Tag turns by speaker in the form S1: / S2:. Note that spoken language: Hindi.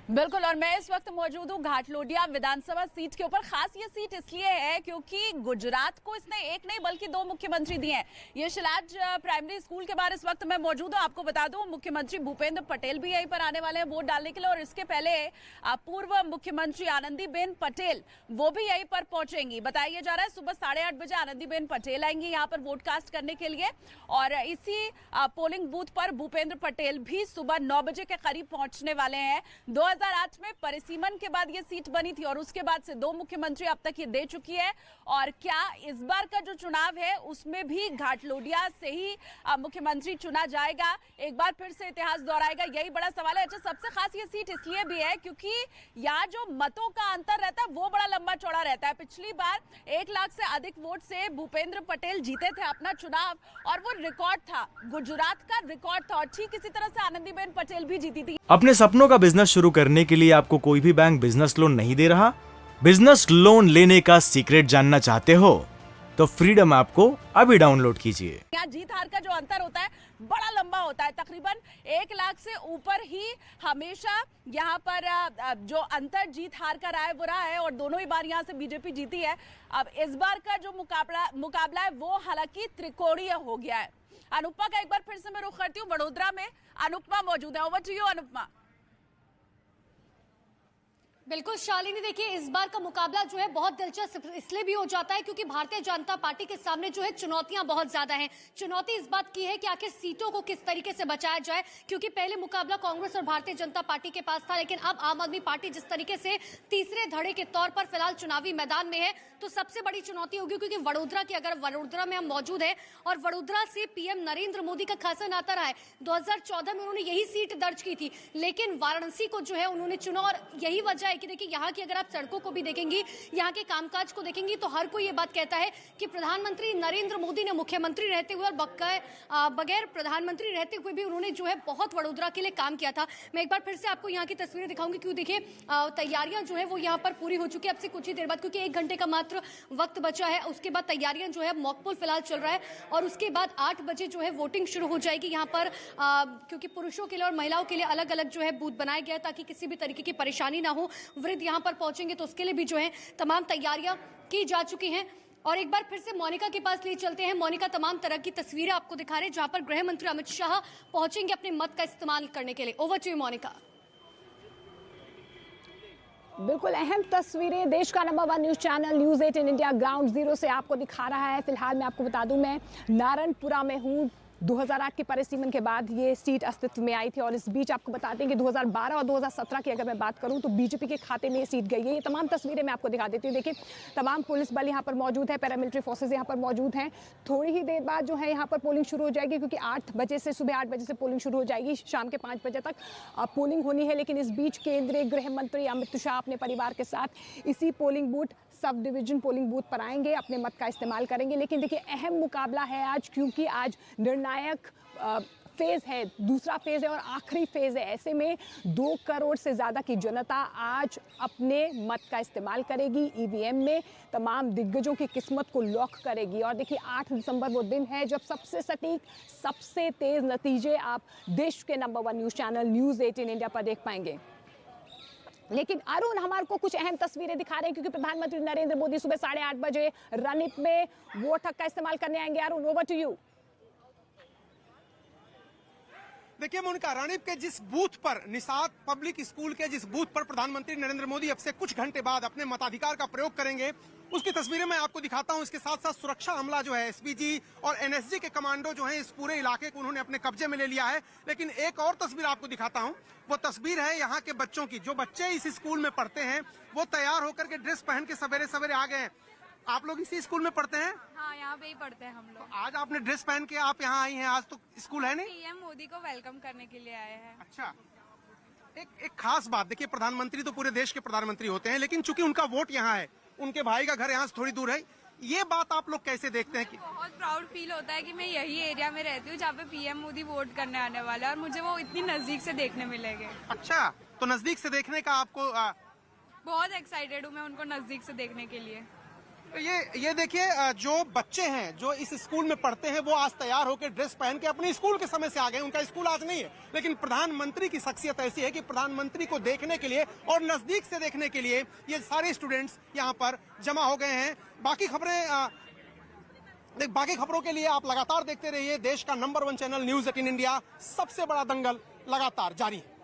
S1: बिल्कुल। और मैं इस वक्त मौजूद हूँ घाटलोडिया विधानसभा सीट के ऊपर। खास ये सीट इसलिए है क्योंकि गुजरात को इसने एक नहीं बल्कि दो मुख्यमंत्री दिए हैं। ये शिलाज प्राइमरी स्कूल के बाहर इस वक्त मैं मौजूद हूँ। आपको बता दूं मुख्यमंत्री भूपेंद्र पटेल भी यहीं पर आने वाले हैं वोट डालने के लिए, और इसके पहले पूर्व मुख्यमंत्री आनंदीबेन पटेल वो भी यहीं पर पहुंचेंगी। बताया जा रहा है सुबह 8:30 बजे आनंदीबेन पटेल आएंगी यहाँ पर वोट कास्ट करने के लिए, और इसी पोलिंग बूथ पर भूपेंद्र पटेल भी सुबह 9 बजे के करीब पहुंचने वाले हैं। 2008 में परिसीमन के बाद ये सीट बनी थी और उसके बाद से दो मुख्यमंत्री अब तक ये दे चुकी है। और क्या इस बार का जो चुनाव है उसमें भी घाटलोडिया से ही मुख्यमंत्री चुना जाएगा, एक बार फिर से इतिहास दोहराएगा, यही बड़ा सवाल है। अच्छा, सबसे खास ये सीट इसलिए भी है क्योंकि यहाँ जो मतों का अंतर रहता है वो बड़ा लंबा चौड़ा रहता है। पिछली बार 1 लाख से अधिक वोट से भूपेंद्र पटेल जीते थे अपना चुनाव, और वो रिकॉर्ड था, गुजरात का रिकॉर्ड था, और ठीक इसी तरह से आनंदीबेन पटेल भी जीती थी।
S2: अपने सपनों का बिजनेस शुरू करने के लिए आपको कोई भी बैंक बिजनेस लोन नहीं दे रहा? बिजनेस लोन लेने का सीक्रेट जानना चाहते हो तो फ्रीडम ऐप को अभी डाउनलोड कीजिए।
S1: यहाँ जीत हार का जो अंतर होता है बड़ा लंबा होता है, तकरीबन 1 लाख से ऊपर ही हमेशा यहाँ पर जो अंतर जीत हार का रहा है वो रहा है, और दोनों ही बार यहाँ से बीजेपी जीती है। अब इस बार का जो मुकाबला है वो हालांकि त्रिकोणीय हो गया है। अनुपमा का एक बार फिर से मैं रुख करती हूँ, वडोदरा में अनुपमा मौजूद है। Over to you Anupama.
S3: बिल्कुल शालिनी, देखिए इस बार का मुकाबला जो है बहुत दिलचस्प इसलिए भी हो जाता है क्योंकि भारतीय जनता पार्टी के सामने जो है चुनौतियां बहुत ज्यादा हैं। चुनौती इस बात की है कि आखिर सीटों को किस तरीके से बचाया जाए, क्योंकि पहले मुकाबला कांग्रेस और भारतीय जनता पार्टी के पास था, लेकिन अब आम आदमी पार्टी जिस तरीके से तीसरे धड़े के तौर पर फिलहाल चुनावी मैदान में है, तो सबसे बड़ी चुनौती होगी। क्योंकि वडोदरा में हम मौजूद है और वडोदरा से पीएम नरेंद्र मोदी का खासा नाता रहा है। 2014 में उन्होंने यही सीट दर्ज की थी, लेकिन वाराणसी को जो है उन्होंने चुना, और यही वजह है कि देखिए यहाँ की अगर आप सड़कों को भी देखेंगी, यहाँ के कामकाज को देखेंगी, तो हर कोई ये बात कहता है कि प्रधानमंत्री नरेंद्र मोदी ने मुख्यमंत्री रहते हुए और बगैर प्रधानमंत्री रहते हुए भी उन्होंने जो है बहुत वडोदरा के लिए काम किया था। मैं एक बार फिर से आपको यहाँ की तस्वीरें दिखाऊंगी, क्यों देखिए तैयारियां जो है वो यहाँ पर पूरी हो चुकी है अब से कुछ ही देर बाद, क्योंकि 1 घंटे का मात्र वक्त बचा है। उसके बाद तैयारियां जो है मॉकपोल फिलहाल चल रहा है, और उसके बाद 8 बजे जो है वोटिंग शुरू हो जाएगी यहाँ पर, क्योंकि पुरुषों के लिए और महिलाओं के लिए अलग अलग जो है बूथ बनाए गए ताकि किसी भी तरीके की परेशानी ना हो। वृद्ध यहाँ पर पहुंचेंगे तो उसके लिए भी जो है तमाम तैयारियां की जा चुकी हैं। और एक बार फिर से मोनिका के पास ले चलते हैं। मोनिका तमाम तरह की तस्वीरें आपको दिखा रहे हैं जहां पर गृह मंत्री अमित शाह पहुंचेंगे अपने मत का इस्तेमाल करने के लिए। Over to you Monika.
S4: बिल्कुल अहम तस्वीरें देश का number 1 news channel news 18 India ground zero से आपको दिखा रहा है। फिलहाल मैं आपको बता दूं मैं नारायणपुरा में हूँ। 2008 के परिसीमन के बाद ये सीट अस्तित्व में आई थी, और इस बीच आपको बताते हैं कि 2012 और 2017 की अगर मैं बात करूं तो बीजेपी के खाते में ये सीट गई है। ये तमाम तस्वीरें मैं आपको दिखा देती हूँ। देखिए तमाम पुलिस बल यहाँ पर मौजूद है, पैरामिलिट्री फोर्सेज यहाँ पर मौजूद हैं। थोड़ी ही देर बाद जो है यहाँ पर पोलिंग शुरू हो जाएगी, क्योंकि 8 बजे से सुबह 8 बजे से पोलिंग शुरू हो जाएगी, शाम के 5 बजे तक पोलिंग होनी है। लेकिन इस बीच केंद्रीय गृह मंत्री अमित शाह अपने परिवार के साथ इसी polling booth sub division polling booth पर आएंगे, अपने मत का इस्तेमाल करेंगे। लेकिन देखिए अहम मुकाबला है आज, क्योंकि आज निर्णायक फेज है, दूसरा फेज है और आखिरी फेज है। ऐसे में 2 करोड़ से ज्यादा की जनता आज अपने मत का इस्तेमाल करेगी, ईवीएम में तमाम दिग्गजों की किस्मत को लॉक करेगी। और देखिए 8 दिसंबर वो दिन है जब सबसे सटीक, सबसे तेज नतीजे आप देश के number 1 news channel news 18 India पर देख पाएंगे। लेकिन अरुण हमारे को कुछ अहम तस्वीरें दिखा रहे हैं, क्योंकि प्रधानमंत्री नरेंद्र मोदी सुबह 8:30 बजे रणित में वोट हक का इस्तेमाल करने आएंगे। Arun over to you.
S5: देखिए मोनिका, रणित के जिस बूथ पर, निषाद पब्लिक स्कूल के जिस बूथ पर प्रधानमंत्री नरेंद्र मोदी अब से कुछ घंटे बाद अपने मताधिकार का प्रयोग करेंगे, उसकी तस्वीरें मैं आपको दिखाता हूं। इसके साथ साथ सुरक्षा अमला जो है, एसपीजी और एनएसजी के कमांडो जो हैं इस पूरे इलाके को उन्होंने अपने कब्जे में ले लिया है। लेकिन एक और तस्वीर आपको दिखाता हूं, वो तस्वीर है यहाँ के बच्चों की। जो बच्चे इस स्कूल में पढ़ते हैं वो तैयार होकर के ड्रेस पहन के सवेरे सवेरे आ गए हैं। आप लोग इसी स्कूल में पढ़ते हैं?
S6: हाँ, यहाँ पे ही पढ़ते हैं हम लोग।
S5: तो आज आपने ड्रेस पहन के आप यहाँ आई हैं, आज तो स्कूल है नहीं?
S6: पीएम मोदी को वेलकम करने के लिए आए हैं।
S5: अच्छा, एक खास बात देखिए, प्रधानमंत्री तो पूरे देश के प्रधानमंत्री होते हैं, लेकिन चूंकि उनका वोट यहाँ है, उनके भाई का घर यहाँ से थोड़ी दूर है, ये बात आप लोग कैसे देखते हैं? कि
S6: बहुत प्राउड फील होता है कि मैं यही एरिया में रहती हूँ जहाँ पे पीएम मोदी वोट करने आने वाला है, और मुझे वो इतनी नजदीक से देखने मिलेंगे।
S5: अच्छा, तो नजदीक से देखने का आपको
S6: बहुत एक्साइटेड हूँ मैं उनको नजदीक से देखने के लिए।
S5: ये देखिए, जो बच्चे हैं जो इस स्कूल में पढ़ते हैं वो आज तैयार होकर ड्रेस पहन के अपने स्कूल के समय से आ गए। उनका स्कूल आज नहीं है, लेकिन प्रधानमंत्री की शख्सियत ऐसी है कि प्रधानमंत्री को देखने के लिए और नजदीक से देखने के लिए ये सारे स्टूडेंट्स यहाँ पर जमा हो गए हैं। बाकी खबरों के लिए आप लगातार देखते रहिए देश का नंबर 1 चैनल न्यूज़ 18 इंडिया। सबसे बड़ा दंगल लगातार जारी है।